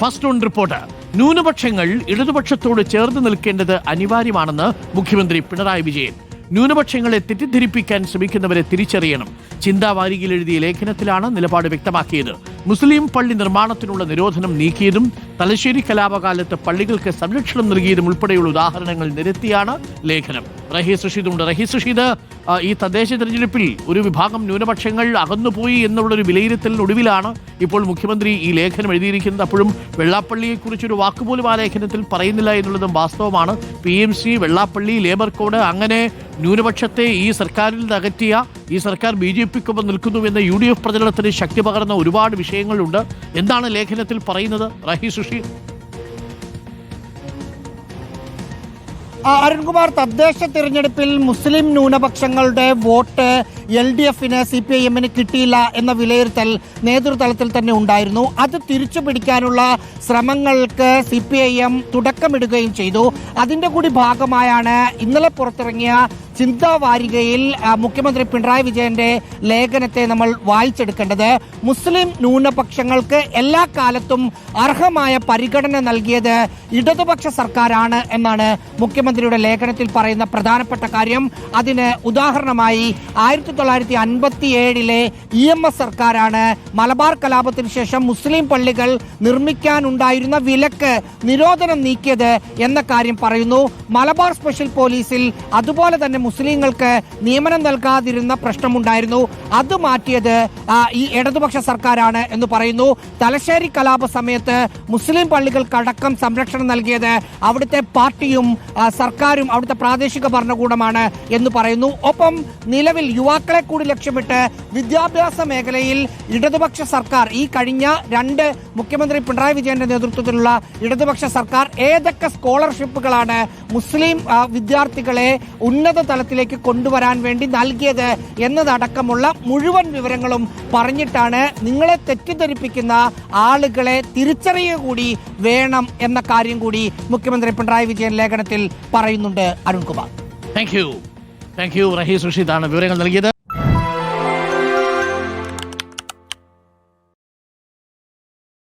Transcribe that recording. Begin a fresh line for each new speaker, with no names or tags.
First on report. ന്യൂനപക്ഷങ്ങൾ ഇടതുപക്ഷത്തോട് ചേർന്ന് നിൽക്കേണ്ടത് അനിവാര്യമാണെന്ന് മുഖ്യമന്ത്രി പിണറായി വിജയൻ. ന്യൂനപക്ഷങ്ങളെ തെറ്റിദ്ധരിപ്പിക്കാൻ ശ്രമിക്കുന്നവരെ തിരിച്ചറിയണം. ചിന്താവാരികയിൽ എഴുതിയ ലേഖനത്തിലാണ് നിലപാട് വ്യക്തമാക്കിയത്. മുസ്ലിം പള്ളി നിർമ്മാണത്തിനുള്ള നിരോധനം നീക്കിയതും തലശ്ശേരി കലാപകാലത്ത് പള്ളികൾക്ക് സംരക്ഷണം നൽകിയതും ഉൾപ്പെടെയുള്ള ഉദാഹരണങ്ങൾ നിരത്തിയാണ് ലേഖനം. റഹീസ് റഷീദുണ്ട്. റഹീസ് റഷീദ്, ഈ തദ്ദേശ തെരഞ്ഞെടുപ്പിൽ ഒരു വിഭാഗം ന്യൂനപക്ഷങ്ങൾ അകന്നുപോയി എന്നുള്ളൊരു വിലയിരുത്തലിനൊടുവിലാണ് ഇപ്പോൾ മുഖ്യമന്ത്രി ഈ ലേഖനം എഴുതിയിരിക്കുന്നത്. അപ്പോഴും വെള്ളാപ്പള്ളിയെക്കുറിച്ചൊരു വാക്കുപോലും ആ ലേഖനത്തിൽ പറയുന്നില്ല എന്നുള്ളതും വാസ്തവമാണ്. PMC, വെള്ളാപ്പള്ളി, ലേബർ കോഡ്, അങ്ങനെ ന്യൂനപക്ഷത്തെ ഈ സർക്കാരിൽ നിന്ന് അകറ്റിയ ഈ സർക്കാർ BJPക്കൊപ്പം നിൽക്കുന്നുവെന്ന UDF പ്രചരണത്തിന് ശക്തി പകർന്ന ഒരുപാട് വിഷയങ്ങളുണ്ട്. എന്താണ് ലേഖനത്തിൽ പറയുന്നത് റഹീസ് റഷീദ്?
അരുൺകുമാർ, തദ്ദേശ തിരഞ്ഞെടുപ്പിൽ മുസ്ലിം ന്യൂനപക്ഷങ്ങളുടെ വോട്ട് LDFന് CPIMന് കിട്ടിയില്ല എന്ന വിലയിരുത്തൽ നേതൃതലത്തിൽ തന്നെ ഉണ്ടായിരുന്നു. അത് തിരിച്ചു പിടിക്കാനുള്ള ശ്രമങ്ങൾക്ക് CPIM തുടക്കമിടുകയും ചെയ്തു. അതിന്റെ കൂടി ഭാഗമായാണ് ഇന്നലെ പുറത്തിറങ്ങിയ ചിന്താവാരികയിൽ മുഖ്യമന്ത്രി പിണറായി വിജയന്റെ ലേഖനത്തെ നമ്മൾ വായിച്ചെടുക്കേണ്ടത്. മുസ്ലിം ന്യൂനപക്ഷങ്ങൾക്ക് എല്ലാ കാലത്തും അർഹമായ പരിഗണന നൽകിയത് ഇടതുപക്ഷ സർക്കാരാണ് എന്നാണ് മുഖ്യമന്ത്രിയുടെ ലേഖനത്തിൽ പറയുന്ന പ്രധാനപ്പെട്ട കാര്യം. അതിന് ഉദാഹരണമായി 1957 EMS സർക്കാരാണ് മലബാർ കലാപത്തിന് ശേഷം മുസ്ലിം പള്ളികൾ നിർമ്മിക്കാനുണ്ടായിരുന്ന വിലക്ക് നിരോധനം നീക്കിയത് എന്ന കാര്യം പറയുന്നു. മലബാർ സ്പെഷ്യൽ പോലീസിൽ അതുപോലെ തന്നെ മുസ്ലിങ്ങൾക്ക് നിയമനം നൽകാതിരുന്ന പ്രശ്നമുണ്ടായിരുന്നു. അത് മാറ്റിയത് ഈ ഇടതുപക്ഷ സർക്കാരാണ് എന്ന് പറയുന്നു. തലശ്ശേരി കലാപ സമയത്ത് മുസ്ലിം പള്ളികൾക്കടക്കം സംരക്ഷണം നൽകിയത് അവിടുത്തെ പാർട്ടിയും സർക്കാരും അവിടുത്തെ പ്രാദേശിക ഭരണകൂടമാണ് എന്ന് പറയുന്നു. ഒപ്പം നിലവിൽ യുവാക്കളെ കൂടി ലക്ഷ്യമിട്ട് വിദ്യാഭ്യാസ മേഖലയിൽ ഇടതുപക്ഷ സർക്കാർ, ഈ കഴിഞ്ഞ മുഖ്യമന്ത്രി പിണറായി വിജയന്റെ നേതൃത്വത്തിലുള്ള ഇടതുപക്ഷ സർക്കാർ ഏതൊക്കെ സ്കോളർഷിപ്പുകളാണ് മുസ്ലിം വിദ്യാർത്ഥികളെ ഉന്നത തലത്തിലേക്ക് കൊണ്ടുവരാൻ വേണ്ടി നൽകിയത് എന്നതടക്കമുള്ള മുഴുവൻ വിവരങ്ങളും പറഞ്ഞിട്ടാണ് നിങ്ങളെ തെറ്റിദ്ധരിപ്പിക്കുന്ന ആളുകളെ തിരിച്ചറിയുക കൂടി വേണം എന്ന കാര്യം കൂടി മുഖ്യമന്ത്രി പിണറായി വിജയൻ ലേഖനത്തിൽ പറയുന്നുണ്ട്. അരുൺകുമാർ,
താങ്ക് യു റഹീസ് റഷീദാണ് വിവരങ്ങൾ നൽകിയത്.